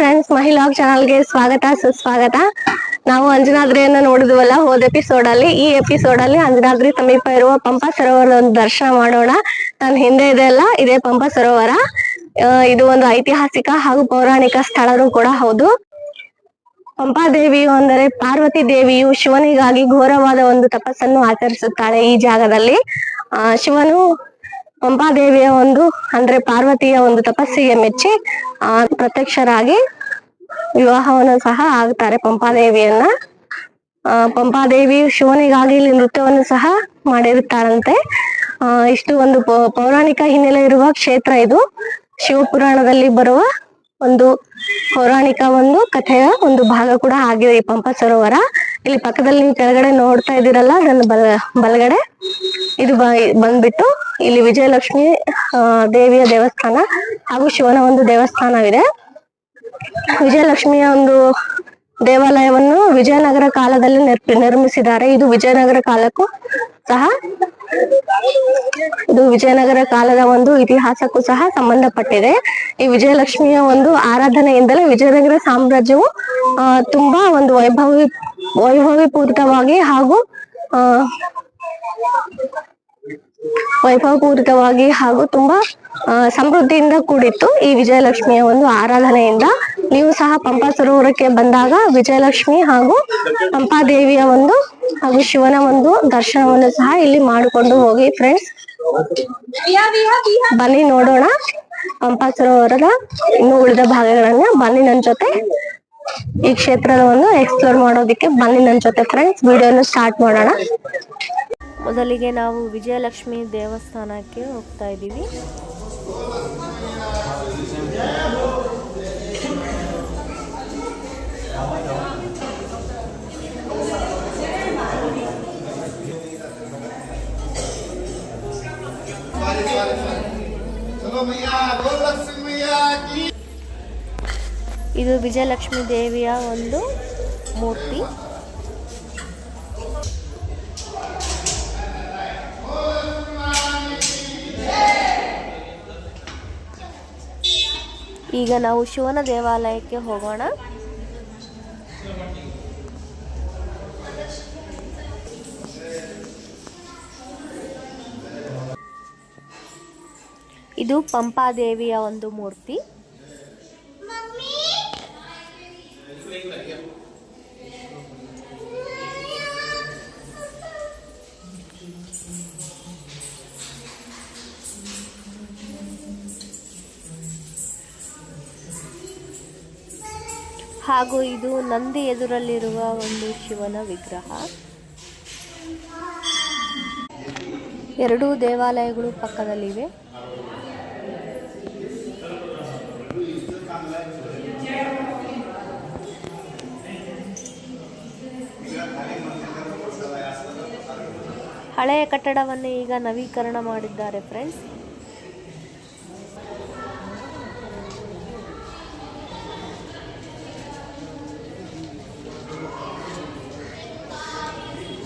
Friends, ಮಹಿಳಾಗ್ ಚಾನಲ್ಗೆ ಸ್ವಾಗತ ಸುಸ್ವಾಗತ. ನಾವು ಅಂಜನಾದ್ರಿಯನ್ನ ನೋಡಿದ್ವಲ್ಲ ಹೋದ ಎಪಿಸೋಡ್ ಅಲ್ಲಿ. ಈ ಎಪಿಸೋಡ್ ಅಲ್ಲಿ ಅಂಜನಾದ್ರಿ ಸಮೀಪ ಇರುವ ಪಂಪಾ ಸರೋವರದ ಒಂದು ದರ್ಶನ ಮಾಡೋಣ. ನನ್ನ ಹಿಂದೆ ಇದೆಲ್ಲ ಇದೇ ಪಂಪಾ ಸರೋವರ. ಇದು ಒಂದು ಐತಿಹಾಸಿಕ ಹಾಗೂ ಪೌರಾಣಿಕ ಸ್ಥಳನೂ ಕೂಡ ಹೌದು. ಪಂಪಾ ದೇವಿಯು ಅಂದರೆ ಪಾರ್ವತಿ ದೇವಿಯು ಶಿವನಿಗಾಗಿ ಘೋರವಾದ ಒಂದು ತಪಸ್ಸನ್ನು ಆಚರಿಸುತ್ತಾಳೆ ಈ ಜಾಗದಲ್ಲಿ. ಶಿವನು ಪಂಪಾದೇವಿಯ ಅಂದ್ರೆ ಪಾರ್ವತಿಯ ಒಂದು ತಪಸ್ಸಿಗೆ ಮೆಚ್ಚಿ ಪ್ರತ್ಯಕ್ಷರಾಗಿ ವಿವಾಹವನ್ನು ಸಹ ಆಗ್ತಾರೆ ಪಂಪಾದೇವಿಯನ್ನ. ಪಂಪಾದೇವಿ ಶಿವನಿಗಾಗಿ ಇಲ್ಲಿ ನೃತ್ಯವನ್ನು ಸಹ ಮಾಡಿರುತ್ತಾರಂತೆ. ಇಷ್ಟು ಒಂದು ಪೌರಾಣಿಕ ಹಿನ್ನೆಲೆ ಇರುವ ಕ್ಷೇತ್ರ ಇದು. ಶಿವಪುರಾಣದಲ್ಲಿ ಬರುವ ಒಂದು ಪೌರಾಣಿಕ ಕಥೆಯ ಒಂದು ಭಾಗ ಕೂಡ ಆಗಿದೆ ಈ ಪಂಪಾ ಸರೋವರ. ಇಲ್ಲಿ ಪಕ್ಕದಲ್ಲಿ ನೀವು ಕೆಳಗಡೆ ನೋಡ್ತಾ ಇದ್ದೀರಲ್ಲ, ನನ್ನ ಬಲಗಡೆ ಇದು ಬಂದ್ಬಿಟ್ಟು ಇಲ್ಲಿ ವಿಜಯಲಕ್ಷ್ಮಿ ದೇವಿಯ ದೇವಸ್ಥಾನ ಹಾಗೂ ಶಿವನ ಒಂದು ದೇವಸ್ಥಾನವಿದೆ. ವಿಜಯಲಕ್ಷ್ಮಿಯ ಒಂದು ದೇವಾಲಯವನ್ನು ವಿಜಯನಗರ ಕಾಲದಲ್ಲಿ ನಿರ್ಮಿಸಿದ್ದಾರೆ. ಇದು ವಿಜಯನಗರ ಕಾಲಕ್ಕೂ ಸಹ ಇದು ವಿಜಯನಗರ ಕಾಲದ ಒಂದು ಇತಿಹಾಸಕ್ಕೂ ಸಹ ಸಂಬಂಧಪಟ್ಟಿದೆ. ಈ ವಿಜಯಲಕ್ಷ್ಮಿಯ ಒಂದು ಆರಾಧನೆಯಿಂದಲೇ ವಿಜಯನಗರ ಸಾಮ್ರಾಜ್ಯವು ತುಂಬಾ ಒಂದು ವೈಭವಪೂರಿತವಾಗಿ ಹಾಗೂ ತುಂಬಾ ಸಮೃದ್ಧಿಯಿಂದ ಕೂಡಿತ್ತು ಈ ವಿಜಯಲಕ್ಷ್ಮಿಯ ಒಂದು ಆರಾಧನೆಯಿಂದ. ನೀವು ಸಹ ಪಂಪಾ ಸರೋವರಕ್ಕೆ ಬಂದಾಗ ವಿಜಯಲಕ್ಷ್ಮಿ ಹಾಗೂ ಪಂಪಾದೇವಿಯ ಹಾಗೂ ಶಿವನ ಒಂದು ದರ್ಶನವನ್ನು ಸಹ ಇಲ್ಲಿ ಮಾಡಿಕೊಂಡು ಹೋಗಿ ಫ್ರೆಂಡ್ಸ್. ಬನ್ನಿ ನೋಡೋಣ ಪಂಪಾ ಸರೋವರದ ಇನ್ನು ಉಳಿದ ಭಾಗಗಳನ್ನ. ಬನ್ನಿ ನನ್ನ ಜೊತೆ ಈ ಕ್ಷೇತ್ರದ ಎಕ್ಸ್ಪ್ಲೋರ್ ಮಾಡೋದಿಕ್ಕೆ ಬನ್ನಿ ನನ್ನ ಜೊತೆ ಫ್ರೆಂಡ್ಸ್. ವಿಡಿಯೋನ ಸ್ಟಾರ್ಟ್ ಮಾಡೋಣ. ಮೊದಲಿಗೆ ನಾವು ವಿಜಯಲಕ್ಷ್ಮಿ ದೇವಸ್ಥಾನಕ್ಕೆ ಹೋಗ್ತಾ ಇದ್ದೀವಿ. ಇದು ವಿಜಯಲಕ್ಷ್ಮಿ ದೇವಿಯ ಒಂದು ಮೂರ್ತಿ. ಈಗ ನಾವು ಶಿವನ ದೇವಾಲಯಕ್ಕೆ ಹೋಗೋಣ. ಇದು ಪಂಪಾದೇವಿಯ ಒಂದು ಮೂರ್ತಿ. ಹಾಗೂ ಇದು ನಂದಿ ಎದುರಲ್ಲಿರುವ ಒಂದು ಶಿವನ ವಿಗ್ರಹ. ಎರಡೂ ದೇವಾಲಯಗಳು ಪಕ್ಕದಲ್ಲಿವೆ. ಹಳೆಯ ಕಟ್ಟಡವನ್ನು ಈಗ ನವೀಕರಣ ಮಾಡಿದ್ದಾರೆ ಫ್ರೆಂಡ್ಸ್.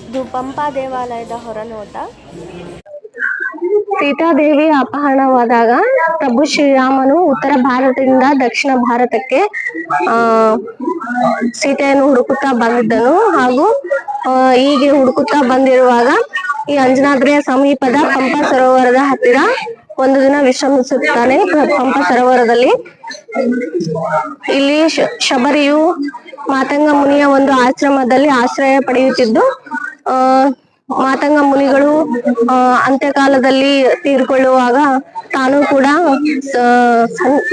ಇದು ಪಂಪಾ ದೇವಾಲಯದ ಹೊರನೋಟ. ಸೀತಾದೇವಿ ಅಪಹರಣವಾದಾಗ ಪ್ರಭು ಶ್ರೀರಾಮನು ಉತ್ತರ ಭಾರತದಿಂದ ದಕ್ಷಿಣ ಭಾರತಕ್ಕೆ ಸೀತೆಯನ್ನು ಹುಡುಕುತ್ತಾ ಬಂದಿದ್ದನು. ಹಾಗೂ ಹೀಗೆ ಹುಡುಕುತ್ತಾ ಬಂದಿರುವಾಗ ಈ ಅಂಜನಾದ್ರಿಯ ಸಮೀಪದ ಪಂಪಾ ಸರೋವರದ ಹತ್ತಿರ ಒಂದು ದಿನ ವಿಶ್ರಮಿಸುತ್ತಾನೆ ಪಂಪಾ ಸರೋವರದಲ್ಲಿ. ಇಲ್ಲಿ ಶಬರಿಯು ಮಾತಂಗ ಮುನಿಯ ಒಂದು ಆಶ್ರಮದಲ್ಲಿ ಆಶ್ರಯ ಪಡೆಯುತ್ತಿದ್ದು, ಮಾತಂಗ ಮುನಿಗಳು ಅಂತ್ಯಕಾಲದಲ್ಲಿ ತೀರ್ಕೊಳ್ಳುವಾಗ ತಾನು ಕೂಡ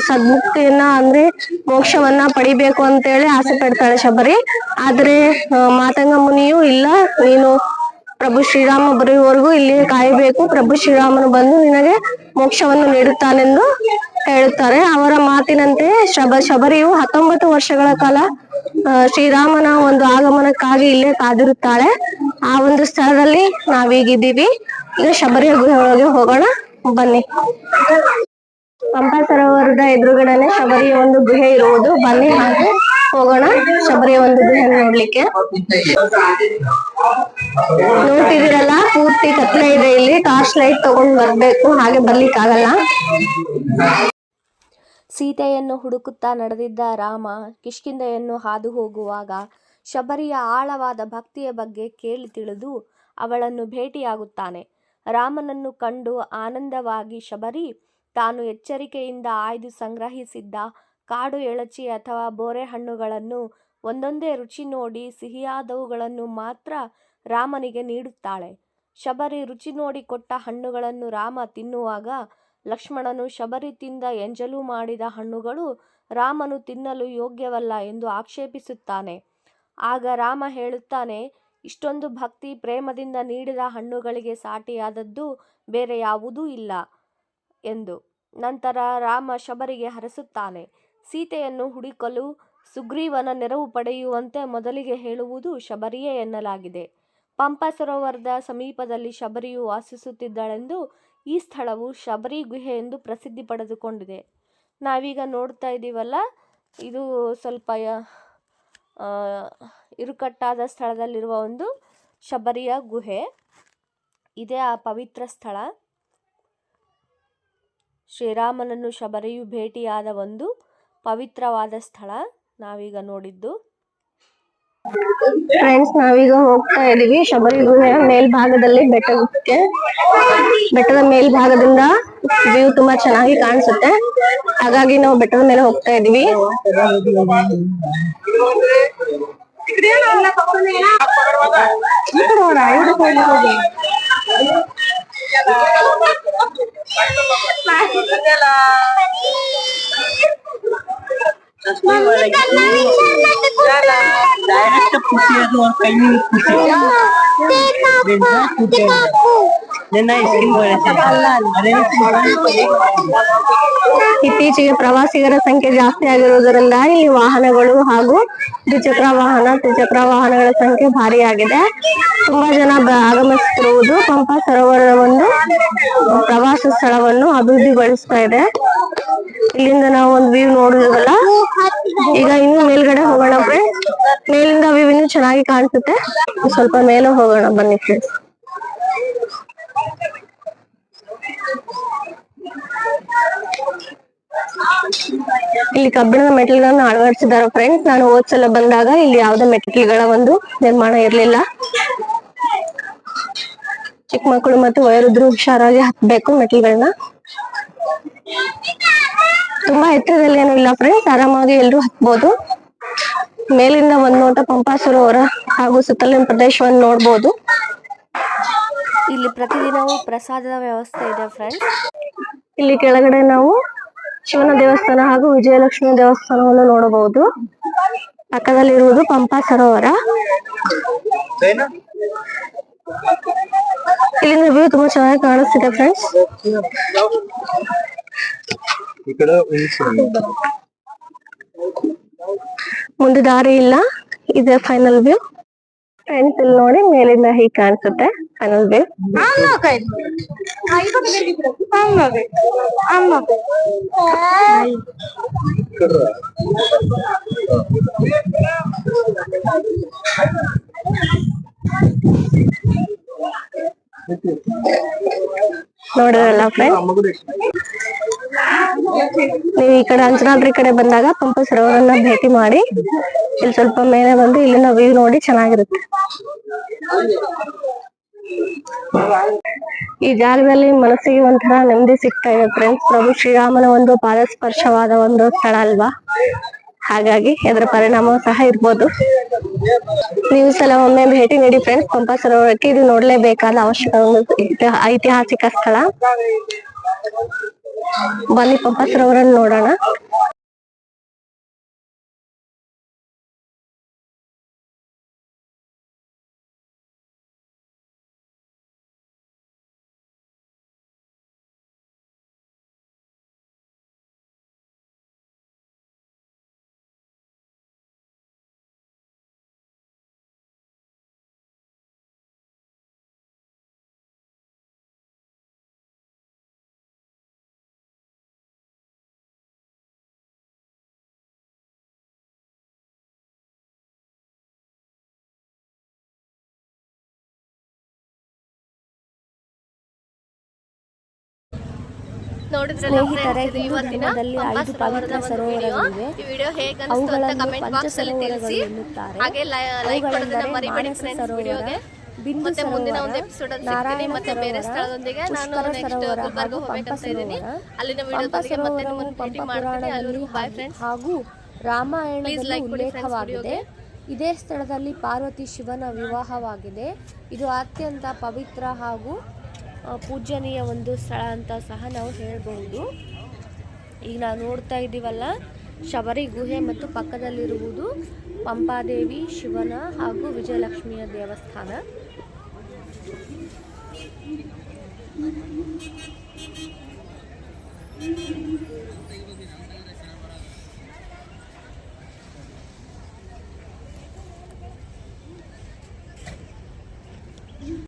ಸದ್ಮುಕ್ತಿಯನ್ನ ಅಂದ್ರೆ ಮೋಕ್ಷವನ್ನ ಪಡಿಬೇಕು ಅಂತೇಳಿ ಆಸೆ ಪಡ್ತಾಳೆ ಶಬರಿ. ಆದ್ರೆ ಮಾತಂಗ ಮುನಿಯು ಇಲ್ಲ, ನೀನು ಪ್ರಭು ಶ್ರೀರಾಮ ಬರುವವರೆಗೂ ಇಲ್ಲಿ ಕಾಯಬೇಕು, ಪ್ರಭು ಶ್ರೀರಾಮನು ಬಂದು ನಿನಗೆ ಮೋಕ್ಷವನ್ನು ನೀಡುತ್ತಾನೆಂದು ಹೇಳುತ್ತಾರೆ. ಅವರ ಮಾತಿನಂತೆ ಶಬರಿಯು 19 ವರ್ಷಗಳ ಕಾಲ ಶ್ರೀರಾಮನ ಒಂದು ಆಗಮನಕ್ಕಾಗಿ ಇಲ್ಲೇ ಕಾದಿರುತ್ತಾಳೆ. ಆ ಒಂದು ಸ್ಥಳದಲ್ಲಿ ನಾವೀಗಿದ್ದೀವಿ. ಈಗ ಶಬರಿಯ ಗುಹೆ ಒಳಗೆ ಹೋಗೋಣ ಬನ್ನಿ. ಪಂಪಾ ಸರೋವರದ ಎದುರುಗಡೆನೆ ಶಬರಿಯ ಒಂದು ಗುಹೆ ಇರುವುದು. ಬನ್ನಿ ಹಾಗೆ ಹೋಗೋಣ ಶಬರಿಯ ಒಂದು ಗುಹೆ ನೋಡ್ಲಿಕ್ಕೆ. ನೋಡ್ತಿದ್ದೀರಲ್ಲ, ಪೂರ್ತಿ ಕತ್ಲೆ ಇದೆ. ಇಲ್ಲಿ ಟಾರ್ಚ್ ಲೈಟ್ ತಗೊಂಡ್ ಬರ್ಬೇಕು, ಹಾಗೆ ಬರ್ಲಿಕ್ಕೆ ಆಗಲ್ಲ. ಸೀತೆಯನ್ನು ಹುಡುಕುತ್ತಾ ನಡೆದಿದ್ದ ರಾಮ ಕಿಷ್ಕಿಂಧೆಯನ್ನು ಹಾದು ಹೋಗುವಾಗ ಶಬರಿಯ ಆಳವಾದ ಭಕ್ತಿಯ ಬಗ್ಗೆ ಕೇಳಿ ತಿಳಿದು ಅವಳನ್ನು ಭೇಟಿಯಾಗುತ್ತಾನೆ. ರಾಮನನ್ನು ಕಂಡು ಆನಂದವಾಗಿ ಶಬರಿ ತಾನು ಎಚ್ಚರಿಕೆಯಿಂದ ಆಯ್ದು ಸಂಗ್ರಹಿಸಿದ್ದ ಕಾಡು ಎಳಚಿ ಅಥವಾ ಬೋರೆ ಹಣ್ಣುಗಳನ್ನು ಒಂದೊಂದೇ ರುಚಿ ನೋಡಿ ಸಿಹಿಯಾದವುಗಳನ್ನು ಮಾತ್ರ ರಾಮನಿಗೆ ನೀಡುತ್ತಾಳೆ. ಶಬರಿ ರುಚಿ ನೋಡಿ ಕೊಟ್ಟ ಹಣ್ಣುಗಳನ್ನು ರಾಮ ತಿನ್ನುವಾಗ ಲಕ್ಷ್ಮಣನು ಶಬರಿ ತಿಂದ ಎಂಜಲು ಮಾಡಿದ ಹಣ್ಣುಗಳು ರಾಮನು ತಿನ್ನಲು ಯೋಗ್ಯವಲ್ಲ ಎಂದು ಆಕ್ಷೇಪಿಸುತ್ತಾನೆ. ಆಗ ರಾಮ ಹೇಳುತ್ತಾನೆ, ಇಷ್ಟೊಂದು ಭಕ್ತಿ ಪ್ರೇಮದಿಂದ ನೀಡಿದ ಹಣ್ಣುಗಳಿಗೆ ಸಾಟಿಯಾದದ್ದು ಬೇರೆ ಯಾವುದೂ ಇಲ್ಲ ಎಂದು. ನಂತರ ರಾಮ ಶಬರಿಗೆ ಹರಸುತ್ತಾನೆ. ಸೀತೆಯನ್ನು ಹುಡುಕಲು ಸುಗ್ರೀವನ ನೆರವು ಪಡೆಯುವಂತೆ ಮೊದಲಿಗೆ ಹೇಳುವುದು ಶಬರಿಯೇ ಎನ್ನಲಾಗಿದೆ. ಪಂಪ ಸರೋವರದ ಸಮೀಪದಲ್ಲಿ ಶಬರಿಯು ವಾಸಿಸುತ್ತಿದ್ದಳೆಂದು ಈ ಸ್ಥಳವು ಶಬರಿ ಗುಹೆ ಎಂದು ಪ್ರಸಿದ್ಧಿ ಪಡೆದುಕೊಂಡಿದೆ. ನಾವೀಗ ನೋಡ್ತಾ ಇದ್ದೀವಲ್ಲ, ಇದು ಸ್ವಲ್ಪ ಇರುಕಟ್ಟಾದ ಸ್ಥಳದಲ್ಲಿರುವ ಒಂದು ಶಬರಿಯ ಗುಹೆ. ಇದೇ ಆ ಪವಿತ್ರ ಸ್ಥಳ. ಶ್ರೀರಾಮನನ್ನು ಶಬರಿಯು ಭೇಟಿಯಾದ ಒಂದು ಪವಿತ್ರವಾದ ಸ್ಥಳ ನಾವೀಗ ನೋಡಿದ್ದು. ಫ್ರೆಂಡ್ಸ್, ನಾವೀಗ ಹೋಗ್ತಾ ಇದೀವಿ ಶಬರಿ ಗುಹೆಯ ಮೇಲ್ಭಾಗದಲ್ಲಿ. ಬೆಟ್ಟದ ಮೇಲ್ಭಾಗದಿಂದ ವ್ಯೂ ತುಂಬಾ ಚೆನ್ನಾಗಿ ಕಾಣಿಸುತ್ತೆ. ಹಾಗಾಗಿ ನಾವು ಬೆಟ್ಟದ ಮೇಲೆ ಹೋಗ್ತಾ ಇದೀವಿ. ಇತ್ತೀಚೆಗೆ ಪ್ರವಾಸಿಗರ ಸಂಖ್ಯೆ ಜಾಸ್ತಿ ಆಗಿರುವುದರಿಂದ ಇಲ್ಲಿ ವಾಹನಗಳು ಹಾಗೂ ತ್ರಿಚಕ್ರ ವಾಹನಗಳ ಸಂಖ್ಯೆ ಭಾರಿಯಾಗಿದೆ. ತುಂಬಾ ಜನ ಆಗಮಿಸುತ್ತಿರುವುದು ಪಂಪ ಸರೋವರದ ಒಂದು ಪ್ರವಾಸ ಸ್ಥಳವನ್ನು ಅಭಿವೃದ್ಧಿಗೊಳಿಸ್ತಾ ಇದೆ. ಇಲ್ಲಿಂದ ನಾವು ಒಂದು ವ್ಯೂ ನೋಡಿದ್ವಲ್ಲ, ಈಗ ಇನ್ನು ಮೇಲ್ಗಡೆ ಹೋಗೋಣ ಫ್ರೆಂಡ್ಸ್. ಮೇಲಿಂದ ವ್ಯೂ ಇನ್ನು ಚೆನ್ನಾಗಿ ಕಾಣಿಸುತ್ತೆ. ಸ್ವಲ್ಪ ಮೇಲೆ ಹೋಗೋಣ ಬನ್ನಿ ಫ್ರೆಂಡ್ಸ್. ಇಲ್ಲಿ ಕಬ್ಬಿಣದ ಮೆಟ್ಟಿಲುಗಳನ್ನು ಅಳವಡಿಸಿದ್ದಾರೆ ಫ್ರೆಂಡ್ಸ್. ನಾನು ಹೋದ್ಸಲ ಬಂದಾಗ ಇಲ್ಲಿ ಯಾವುದೇ ಮೆಟ್ಟಿಲುಗಳ ಒಂದು ನಿರ್ಮಾಣ ಇರಲಿಲ್ಲ. ಚಿಕ್ಕ ಮಕ್ಕಳು ಮತ್ತು ವಯೋವೃದ್ಧರು ಹುಷಾರಾಗಿ ಹತ್ಬೇಕು ಮೆಟ್ಟಿಲುಗಳನ್ನ. ತುಂಬಾ ಎತ್ತರದಲ್ಲಿ ಏನೂ ಇಲ್ಲ ಫ್ರೆಂಡ್ಸ್, ಆರಾಮಾಗಿ ಎಲ್ಲರೂ ಹತ್ಬಹುದು. ಮೇಲಿಂದ ಒಂದ್ ನೋಟ ಪಂಪಾ ಸರೋವರ ಹಾಗೂ ಸುತ್ತಲಿನ ಪ್ರದೇಶವನ್ನು ನೋಡಬಹುದು. ಇಲ್ಲಿ ಪ್ರತಿದಿನವೂ ಪ್ರಸಾದದ ವ್ಯವಸ್ಥೆ ಇದೆ ಫ್ರೆಂಡ್ಸ್. ಇಲ್ಲಿ ಕೆಳಗಡೆ ನಾವು ಶಿವನ ದೇವಸ್ಥಾನ ಹಾಗೂ ವಿಜಯಲಕ್ಷ್ಮಿ ದೇವಸ್ಥಾನವನ್ನು ನೋಡಬಹುದು. ಪಕ್ಕದಲ್ಲಿರುವುದು ಪಂಪಾ ಸರೋವರ. ಇಲ್ಲಿಂದ ವ್ಯೂ ತುಂಬಾ ಚೆನ್ನಾಗಿ ಕಾಣಿಸ್ತಿದೆ ಫ್ರೆಂಡ್ಸ್. ಮುಂದೆ ದಾರಿ ಇಲ್ಲ, ಇದೆ ಫೈನಲ್ ವ್ಯೂ ಫ್ರೆಂಡ್ಸ್. ಇಲ್ಲಿ ನೋಡಿ, ಮೇಲಿಂದ ಹೀಗೆ ಕಾಣಿಸುತ್ತೆ ಫೈನಲ್ ವ್ಯೂ. ನೋಡಿದ್ರಲ್ಲ ಫ್ರೆಂಡ್ಸ್, ನೀವು ಈ ಕಡೆ ಅಂಜನಾದ್ರಿ ಕಡೆ ಬಂದಾಗ ಪಂಪ ಸರೋವರನ್ನ ಭೇಟಿ ಮಾಡಿ ಇಲ್ಲಿ ಸ್ವಲ್ಪ ಮೇಲೆ ಬಂದು ಇಲ್ಲಿನ ವ್ಯೂ ನೋಡಿ, ಚೆನ್ನಾಗಿರುತ್ತೆ. ಈ ಜಾಗದಲ್ಲಿ ಮನಸ್ಸಿಗೆ ಒಂಥರ ನೆಮ್ಮದಿ ಸಿಗ್ತಾ ಇದೆ ಫ್ರೆಂಡ್ಸ್. ಪ್ರಭು ಶ್ರೀರಾಮನ ಒಂದು ಪಾದಸ್ಪರ್ಶವಾದ ಒಂದು ಸ್ಥಳ ಅಲ್ವಾ, ಹಾಗಾಗಿ ಅದರ ಪರಿಣಾಮ ಸಹ ಇರ್ಬೋದು. ನೀವು ಸಲ ಒಮ್ಮೆ ಭೇಟಿ ನೀಡಿ ಫ್ರೆಂಡ್ಸ್ ಪಂಪ ಸರೋವರಕ್ಕೆ. ಇದು ನೋಡ್ಲೇಬೇಕಾದ ಅವಶ್ಯಕ ಒಂದು ಐತಿಹಾಸಿಕ ಸ್ಥಳ. ಬನ್ನಿ ಪಂಪ ಸರೋವರ ನೋಡೋಣ. ಸ್ನೇಹಿತರೆ, ಹಿಂದೂ ಧರ್ಮದಲ್ಲಿ 5 ಪವಿತ್ರ ಸರೋವರಗಳಿವೆ. ಅವುಗಳನ್ನು ಪಂಚಸರೋವರಗಳು ಎನ್ನುತ್ತಾರೆ. ಅವುಗಳೆಂದರೆ ಮಾನಸ ಸರೋವರ, ಬಿಂದು ಸರೋವರ, ನಾರಾಯಣ ಸರೋವರ, ಪುಷ್ಕರ ಸರೋವರ ಹಾಗೂ ಪಂಪ ಸರೋವರ. ಪಂಪ ಸರೋವರವು ಪಂಪ ಪುರಾಣದಲ್ಲಿ ಹಾಗೂ ರಾಮಾಯಣದಲ್ಲಿ ಉಲ್ಲೇಖವಾಗಿದೆ. ಇದೇ ಸ್ಥಳದಲ್ಲಿ ಪಾರ್ವತಿ ಶಿವನ ವಿವಾಹವಾಗಿದೆ. ಇದು ಅತ್ಯಂತ ಪವಿತ್ರ ಹಾಗೂ ಪೂಜನೀಯ ಒಂದು ಸ್ಥಳ ಅಂತ ಸಹ ನಾವು ಹೇಳ್ಬಹುದು. ಈಗ ನಾವು ನೋಡ್ತಾ ಇದ್ದೀವಲ್ಲ, ಶಬರಿ ಗುಹೆ ಮತ್ತು ಪಕ್ಕದಲ್ಲಿರುವುದು ಪಂಪಾದೇವಿ, ಶಿವನ ಹಾಗೂ ವಿಜಯಲಕ್ಷ್ಮಿಯ ದೇವಸ್ಥಾನ.